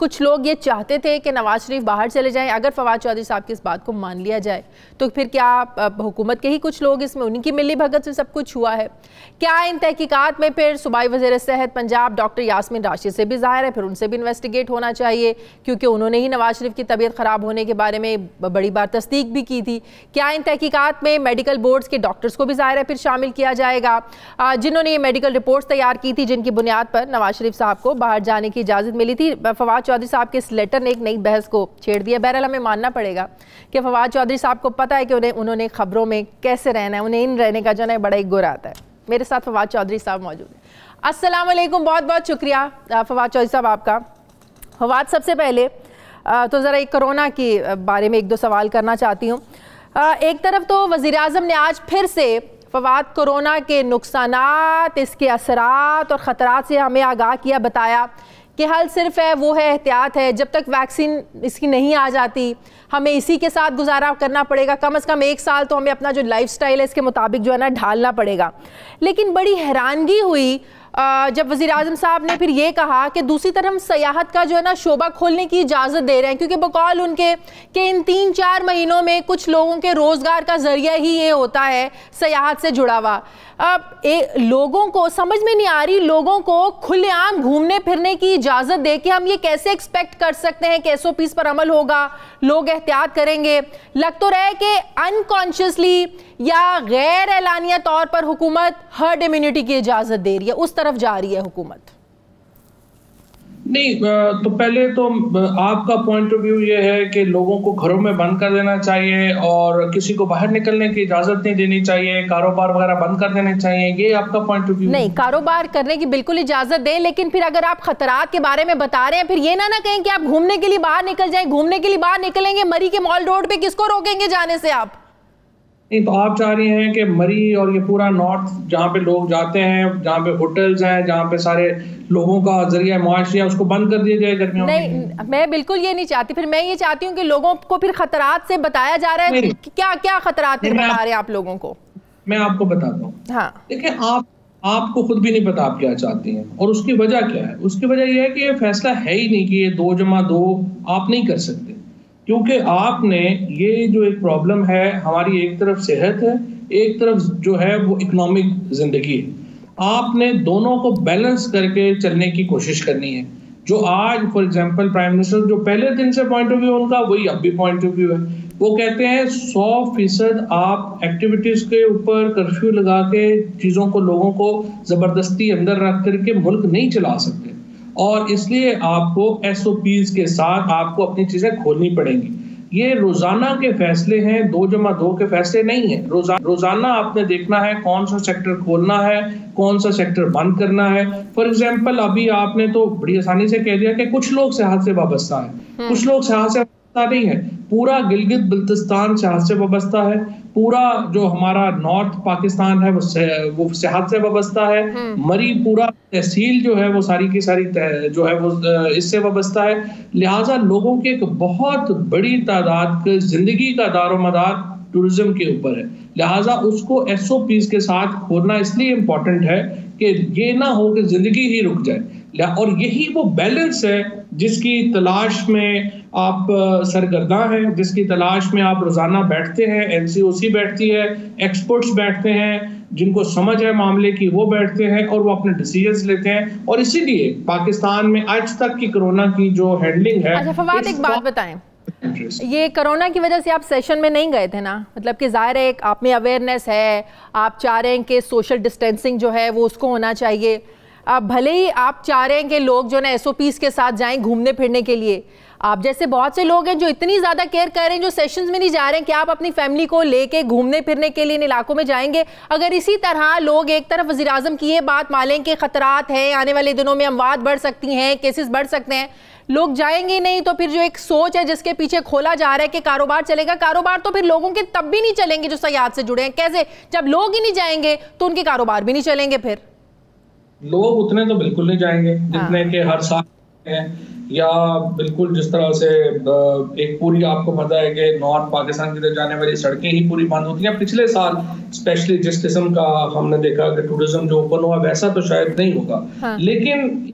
कुछ लोग ये चाहते थे कि नवाज शरीफ बाहर चले जाएं। अगर फवाद चौधरी साहब की इस बात को मान लिया जाए तो फिर क्या हुकूमत के ही कुछ लोग इसमें उन्हीं की मिली भगत से सब कुछ हुआ है? क्या इन तहकीकात में फिर सूबाई वज़ीर सेहत पंजाब डॉक्टर यास्मीन राशिद से भी ज़ाहिर है फिर उनसे भी इन्वेस्टिगेट होना चाहिए, क्योंकि उन्होंने ही नवाज शरीफ की तबीयत ख़राब होने के बारे में बड़ी बार तस्दीक भी की थी। क्या इन तहकीकात में मेडिकल बोर्ड्स के डॉक्टर्स को भी ज़ाहिर है फिर शामिल किया जाएगा, जिन्होंने ये मेडिकल रिपोर्ट्स तैयार की थी जिनकी बुनियाद पर नवाज शरीफ साहब को बाहर जाने की इजाज़त मिली थी। फवाद चौधरी साहब के इस लेटर ने एक नई बहस को छेड़ दिया। बहरहाल हमें मानना पड़ेगा कि फवाद चौधरी साहब को पता है कि उन्होंने खबरों में कैसे रहना है, उन्हें इन रहने का जो है बड़ा ही गुर आता है। मेरे साथ फवाद चौधरी साहब मौजूद हैं। अस्सलाम वालेकुम, बहुत बहुत शुक्रिया फवाद चौधरी साहब आपका। फवाद, सबसे पहले तो ज़रा एक कोरोना के बारे में एक दो सवाल करना चाहती हूँ। एक तरफ तो वज़ीर आज़म ने आज फिर से फवाद कोरोना के नुकसानात, इसके असरात और ख़तरात से हमें आगाह किया, बताया कि हल सिर्फ है वो है एहतियात है। जब तक वैक्सीन इसकी नहीं आ जाती हमें इसी के साथ गुजारा करना पड़ेगा, कम से कम 1 साल तो हमें अपना जो लाइफस्टाइल है इसके मुताबिक जो है ना ढालना पड़ेगा। लेकिन बड़ी हैरानगी हुई जब वज़ीर आज़म साहब ने फिर ये कहा कि दूसरी तरफ हम सयाहत का जो है ना शोबा खोलने की इजाज़त दे रहे हैं, क्योंकि बकौल उनके कि इन 3-4 महीनों में कुछ लोगों के रोज़गार का ज़रिया ही ये होता है सयाहत से जुड़ा हुआ। अब लोगों को समझ में नहीं आ रही, लोगों को खुलेआम घूमने फिरने की इजाज़त दे के हम ये कैसे एक्सपेक्ट कर सकते हैं कि SOPs पर अमल होगा, लोग एहतियात करेंगे। लग तो रहा है कि अनकॉन्शियसली या गैर एलानिया तौर पर हुकूमत हर्ड इम्यूनिटी की इजाज़त दे रही है, उस तरफ जा रही है हुकूमत। नहीं, तो पहले तो आपका पॉइंट ऑफ व्यू ये है कि लोगों को घरों में बंद कर देना चाहिए और किसी को बाहर निकलने की इजाजत नहीं देनी चाहिए, कारोबार वगैरह बंद कर देने चाहिए, ये आपका पॉइंट ऑफ व्यू? नहीं, कारोबार करने की बिल्कुल इजाजत दें, लेकिन फिर अगर आप खतरात के बारे में बता रहे हैं फिर ये ना कहें कि आप घूमने के लिए बाहर निकल जाएं। घूमने के लिए बाहर निकलेंगे, मरी के मॉल रोड पे किसको रोकेंगे जाने से आप? नहीं, तो आप चाह रही हैं कि मरी और ये पूरा नॉर्थ जहाँ पे लोग जाते हैं, जहाँ पे होटल्स हैं, जहाँ पे सारे लोगों का जरिया मुआशी है, उसको बंद कर दिया जाए गर्मियों में? नहीं, मैं बिल्कुल ये नहीं चाहती। फिर मैं ये चाहती हूँ कि लोगों को फिर खतरात से बताया जा रहा है कि क्या क्या खतरात बता रहे हैं आप लोगों को। मैं आपको बताता हूँ। हाँ, देखिए, आपको खुद भी नहीं पता आप क्या चाहती हैं और उसकी वजह क्या है। उसकी वजह यह है कि ये फैसला है ही नहीं कि ये 2+2 आप नहीं कर सकते, क्योंकि आपने ये जो एक प्रॉब्लम है, हमारी एक तरफ सेहत है, एक तरफ जो है वो इकोनॉमिक जिंदगी है, आपने दोनों को बैलेंस करके चलने की कोशिश करनी है। जो आज फॉर एग्जांपल प्राइम मिनिस्टर जो पहले दिन से पॉइंट ऑफ व्यू उनका वही अब भी पॉइंट ऑफ व्यू है, वो कहते हैं 100% आप एक्टिविटीज के ऊपर कर्फ्यू लगा के चीज़ों को, लोगों को ज़बरदस्ती अंदर रख करके मुल्क नहीं चला सकते, और इसलिए आपको SOPs के साथ आपको अपनी चीजें खोलनी पड़ेंगी। ये रोजाना के फैसले हैं, 2+2 के फैसले नहीं है। रोजाना आपने देखना है कौन सा सेक्टर खोलना है, कौन सा सेक्टर बंद करना है। फॉर एग्जांपल अभी आपने तो बड़ी आसानी से कह दिया कि कुछ लोग सेहत से वाबस्ता है, कुछ लोग सेहत से नहीं है। पूरा गिलगित बल्तिस्तान सेहत से वाबस्ता है, पूरा जो हमारा नॉर्थ पाकिस्तान है वो सेहत से वाबस्ता है, मरी पूरा तहसील जो है वो सारी की सारी जो है वो इससे वाबस्ता है। लिहाजा लोगों की एक बहुत बड़ी तादाद की जिंदगी का दारोमदार टूरिज्म के ऊपर है। लिहाजा उसको SOPs के साथ खोलना इसलिए इम्पोर्टेंट है कि ये ना हो कि जिंदगी ही रुक जाए। और यही वो बैलेंस है जिसकी तलाश में आप सरगर्दा हैं, जिसकी तलाश में आप रोजाना बैठते हैं, NCOC बैठती है, एक्सपर्ट्स बैठते हैं, जिनको समझ है मामले की वो बैठते हैं और वो अपने डिसीजंस लेते हैं। और इसीलिए पाकिस्तान में आज तक की कोरोना की जो हैंडलिंग है। अच्छा फवाद, एक बात बताएं, ये कोरोना की वजह से आप सेशन में नहीं गए थे ना? मतलब कि जाहिर है आप में अवेयरनेस है, आप चाह रहे हैं कि सोशल डिस्टेंसिंग जो है वो उसको होना चाहिए। भले ही आप चाह रहे हैं कि लोग जो ना SOPs के साथ जाएं घूमने फिरने के लिए, आप जैसे बहुत से लोग हैं जो इतनी ज़्यादा केयर कर रहे हैं, जो सेशंस में नहीं जा रहे हैं कि आप अपनी फैमिली को लेके घूमने फिरने के लिए इन इलाकों में जाएंगे। अगर इसी तरह लोग एक तरफ वज़ीर आज़म की ये बात मानें कि ख़तरात हैं, आने वाले दिनों में अमवात बढ़ सकती हैं, केसेस बढ़ सकते हैं, लोग जाएंगे नहीं, तो फिर जो एक सोच है जिसके पीछे खोला जा रहा है कि कारोबार चलेगा, कारोबार तो फिर लोगों के तब भी नहीं चलेंगे जो सयाहत से जुड़े हैं। कैसे? जब लोग ही नहीं जाएंगे तो उनके कारोबार भी नहीं चलेंगे। फिर लोग उतने तो बिल्कुल नहीं जाएंगे जितने के हर साल है, या बिल्कुल जिस तरह से एक पूरी आपको पता है कि नॉर्थ पाकिस्तान की तरफ जाने वाली सड़कें ही पूरी बंद होती हैं। पिछले साल स्पेशली जिस किस्म का हमने देखा कि टूरिज्म जो ओपन हुआ वैसा तो शायद नहीं होगा, लेकिन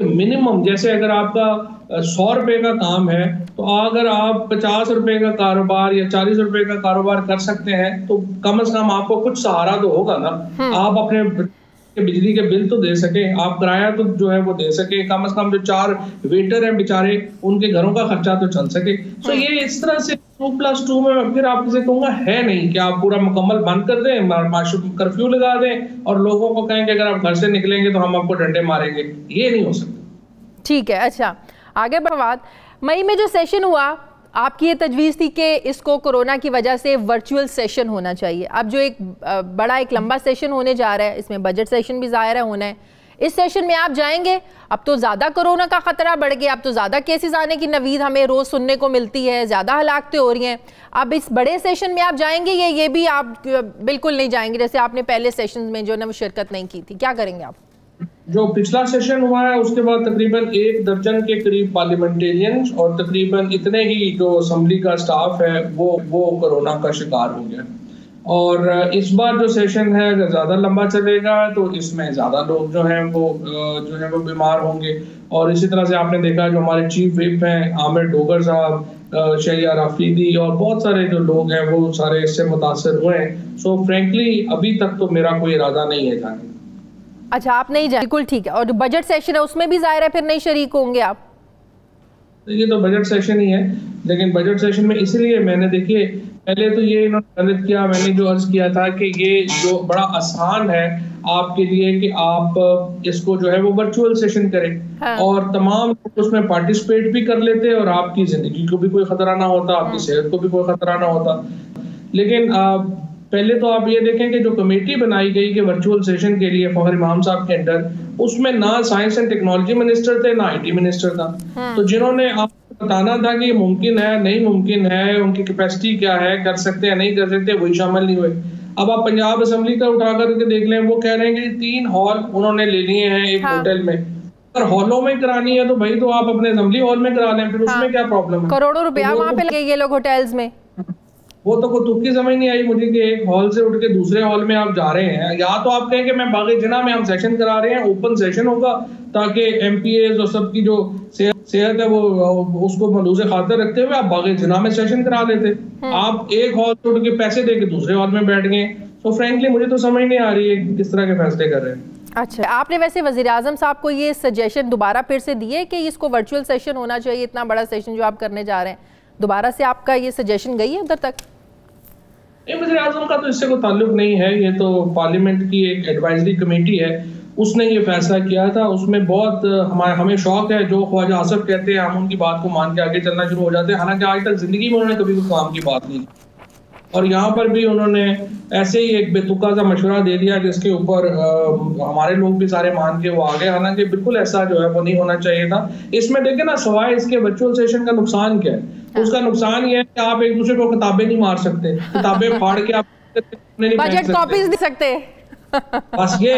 मिनिमम जैसे अगर आपका 100 रुपए का काम है, तो अगर आप 50 रुपए का कारोबार या 40 रुपए का कारोबार कर सकते हैं तो कम से कम आपको कुछ सहारा तो होगा ना। आप अपने बिजली के बिल तो दे सके, आप किराया तो जो है वो दे सके, कम से कम जो 4 वेटर हैं बेचारे उनके घरों का खर्चा तो चल सके। तो ये इस तरह से 2+2 में फिर आपसे कहूँगा है नहीं कि आप पूरा मुकम्मल बंद कर दें, कर्फ्यू लगा दें और लोगों को कहें कि अगर आप घर से निकलेंगे तो हम आपको डंडे मारेंगे, ये नहीं हो सकता। ठीक है, अच्छा आगे बात, मई में जो सेशन हुआ आपकी ये तजवीज़ थी कि इसको कोरोना की वजह से वर्चुअल सेशन होना चाहिए। अब जो एक बड़ा एक लंबा सेशन होने जा रहा है, इसमें बजट सेशन भी ज़ाहिर है होना है, इस सेशन में आप जाएंगे, अब तो ज़्यादा कोरोना का ख़तरा बढ़ गया, अब तो ज़्यादा केसेस आने की नवीद हमें रोज़ सुनने को मिलती है, ज़्यादा हलाकतें हो रही हैं। अब इस बड़े सेशन में आप जाएंगे या ये भी आप बिल्कुल नहीं जाएंगे, जैसे आपने पहले सेशन में जो ना वो शिरकत नहीं की थी, क्या करेंगे आप? जो पिछला सेशन हुआ है उसके बाद तकरीबन 1 दर्जन के करीब पार्लियामेंटेरियंस और तकरीबन इतने ही जो असेंबली का स्टाफ है वो कोरोना का शिकार हो गया। और इस बार जो सेशन है अगर ज़्यादा लंबा चलेगा तो इसमें ज़्यादा लोग जो हैं वो बीमार होंगे। और इसी तरह से आपने देखा जो हमारे चीफ व्हिप हैं आमिर डोगर साहब, शहरियार आफरीदी और बहुत सारे जो लोग हैं वो सारे इससे मुतासर हुए हैं। सो फ्रेंकली अभी तक तो मेरा कोई इरादा नहीं है जाने। अच्छा, आप नहीं जाए, बिल्कुल ठीक है। और जो बजट सेशन है उसमें भी ज़ाहिर है फिर नहीं शरीक होंगे आप? ये तो बजट सेशन ही है, लेकिन बजट सेशन में इसलिए मैंने देखिए पहले तो ये इन्होंने गलत किया, मैंने जो अर्ज किया था कि ये जो बड़ा आसान है आपके लिए कि आप इसको जो है वो वर्चुअल सेशन करें। हाँ। और तमाम लोग उसमें पार्टिसिपेट भी कर लेते और आपकी जिंदगी को भी कोई खतरा ना होता, आपकी सेहत को भी कोई खतरा ना होता। लेकिन पहले तो आप ये देखें कि जो कमेटी बनाई गई कि वर्चुअल सेशन के लिए फखर इमाम साहब के अंडर, उसमें ना साइंस एंड टेक्नोलॉजी मिनिस्टर थे ना IT मिनिस्टर था। तो जिन्होंने आपको बताना था कि मुमकिन है नहीं मुमकिन है, उनकी कैपेसिटी क्या है, कर सकते हैं नहीं कर सकते, वही शामिल नहीं हुए। अब आप पंजाब असेंबली का उठा करके देख लें, वो कह रहे हैं कि 3 हॉल उन्होंने ले लिए हैं एक होटल में। अगर हॉलों में करानी है तो भाई तो आप अपने असेंबली हॉल में करा लें, फिर उसमें क्या प्रॉब्लम है? करोड़ों रुपया वहाँ पे लगे ये लोग होटल्स में। वो तो कोई तुक्की समझ नहीं आई मुझे कि एक हॉल से उठ के दूसरे हॉल में आप जा रहे हैं। या तो आप कहें कि मैं बाग़े जिना में हम सेशन करा रहे हैं, ओपन सेशन होगा ताकि MPAs और सबकी जो सेहत है वो उसको मलूज़े खातिर रखते हुए आप बाग़े जिना में सेशन करा लेते। आप एक हॉल से उठ के पैसे दे के दूसरे हॉल में बैठ गए। तो फ्रेंकली मुझे तो समझ नहीं आ रही है किस तरह के फैसले कर रहे हैं। अच्छा, आपने वैसे वज़ीर आज़म साहब को ये सजेशन दोबारा फिर से दिए कि इसको वर्चुअल सेशन होना चाहिए, इतना बड़ा सेशन जो आप करने जा रहे हैं, दोबारा से आपका ये सजेशन गई है उधर तक? वज़ीर आज़म का तो इससे कोई ताल्लुक नहीं है, ये तो पार्लियामेंट की एक एडवाइजरी कमेटी है, उसने ये फैसला किया था। उसमें बहुत हमें शौक है, जो ख्वाजा आसिफ कहते हैं हम उनकी बात को मान के आगे चलना शुरू हो जाते हैं। हालांकि आज तक जिंदगी में उन्होंने कभी कोई काम की बात नहीं की और यहाँ पर भी उन्होंने ऐसे ही एक बेतुका सा मशवरा दे दिया जिसके ऊपर हमारे लोग भी सारे मान के वो आ गए। हालांकि बिल्कुल ऐसा जो है वो नहीं होना चाहिए था। इसमें देखें ना, सवाए इसके वर्चुअल सेशन का नुकसान क्या है? उसका नुकसान ये है कि आप एक दूसरे को किताबें नहीं मार सकते, किताबें फाड़ के आप बजट कॉपीज दे सकते। बस ये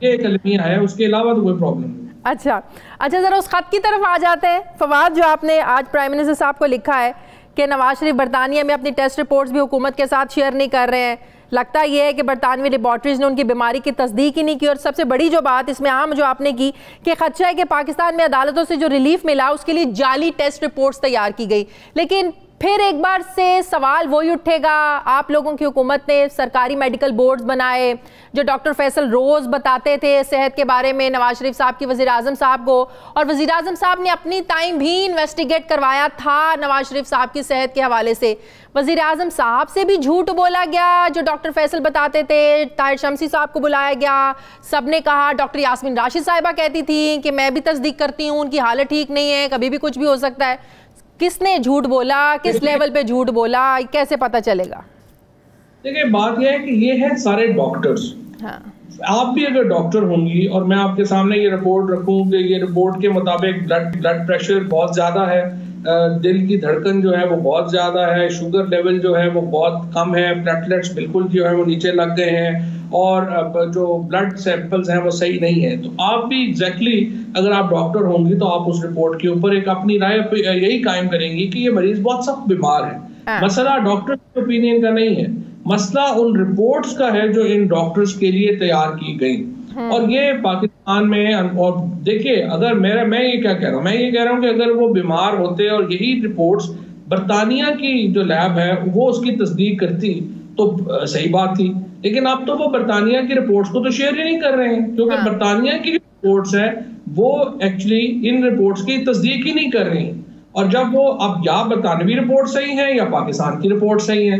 एक अलमिया है, उसके अलावा तो कोई प्रॉब्लम नहीं। अच्छा जरा उस खत की तरफ आ जाते हैं। फवाद, जो आपने आज प्राइम मिनिस्टर साहब को लिखा है कि नवाज शरीफ बरतानिया में अपनी टेस्ट रिपोर्ट्स भी हुकूमत के साथ शेयर नहीं कर रहे हैं, लगता यह है कि बरतानवी लेबॉर्ट्रीज ने उनकी बीमारी की तस्दीक ही नहीं की। और सबसे बड़ी जो बात इसमें आम जो आपने की कि खदशा है कि पाकिस्तान में अदालतों से जो रिलीफ मिला उसके लिए जाली टेस्ट रिपोर्ट्स तैयार की गई। लेकिन फिर एक बार से सवाल वही उठेगा, आप लोगों की हुकूमत ने सरकारी मेडिकल बोर्ड्स बनाए, जो डॉक्टर फैसल रोज़ बताते थे सेहत के बारे में नवाज शरीफ साहब की वज़ीर आज़म साहब को, और वज़ीर आज़म साहब ने अपनी टाइम भी इन्वेस्टिगेट करवाया था नवाज शरीफ साहब की सेहत के हवाले से। वज़ीर आज़म साहब से भी झूठ बोला गया, जो डॉक्टर फैसल बताते थे। ताहिर शमसी साहब को बुलाया गया, सब ने कहा, डॉक्टर यास्मीन राशिद साहिबा कहती थी कि मैं भी तस्दीक करती हूँ, उनकी हालत ठीक नहीं है, कभी भी कुछ भी हो सकता है। किसने झूठ बोला, किस लेवल पे झूठ बोला, कैसे पता चलेगा? देखिए, बात यह है कि ये है सारे डॉक्टर्स। हाँ। आप भी अगर डॉक्टर होंगी और मैं आपके सामने ये रिपोर्ट रखूं कि ये रिपोर्ट के मुताबिक ब्लड प्रेशर बहुत ज़्यादा है, दिल की धड़कन जो है वो बहुत ज़्यादा है, शुगर लेवल जो है वो बहुत कम है, प्लेटलेट्स बिल्कुल जो है वो नीचे लग गए हैं और जो ब्लड सैंपल्स हैं वो सही नहीं है, तो आप भी एग्जैक्टली अगर आप डॉक्टर होंगी तो आप उस रिपोर्ट के ऊपर एक अपनी राय यही कायम करेंगी कि ये मरीज बहुत सख्त बीमार है। मसला डॉक्टर के ओपिनियन का नहीं है, मसला उन रिपोर्ट्स का है जो इन डॉक्टर्स के लिए तैयार की गई। और ये पाकिस्तान में, और देखिए अगर मैं ये क्या कह रहा हूँ, मैं ये कह रहा हूँ कि अगर वो बीमार होते और यही रिपोर्ट्स बरतानिया की जो लैब है वो उसकी तस्दीक करती तो सही बात थी, लेकिन अब तो वो बरतानिया की रिपोर्ट्स को तो शेयर ही नहीं कर रहे हैं, क्योंकि बरतानिया की रिपोर्ट्स है वो एक्चुअली इन रिपोर्ट्स की तस्दीक ही नहीं कर रही। और जब वो अब या बरतानवी रिपोर्ट सही है या पाकिस्तान की रिपोर्ट सही है,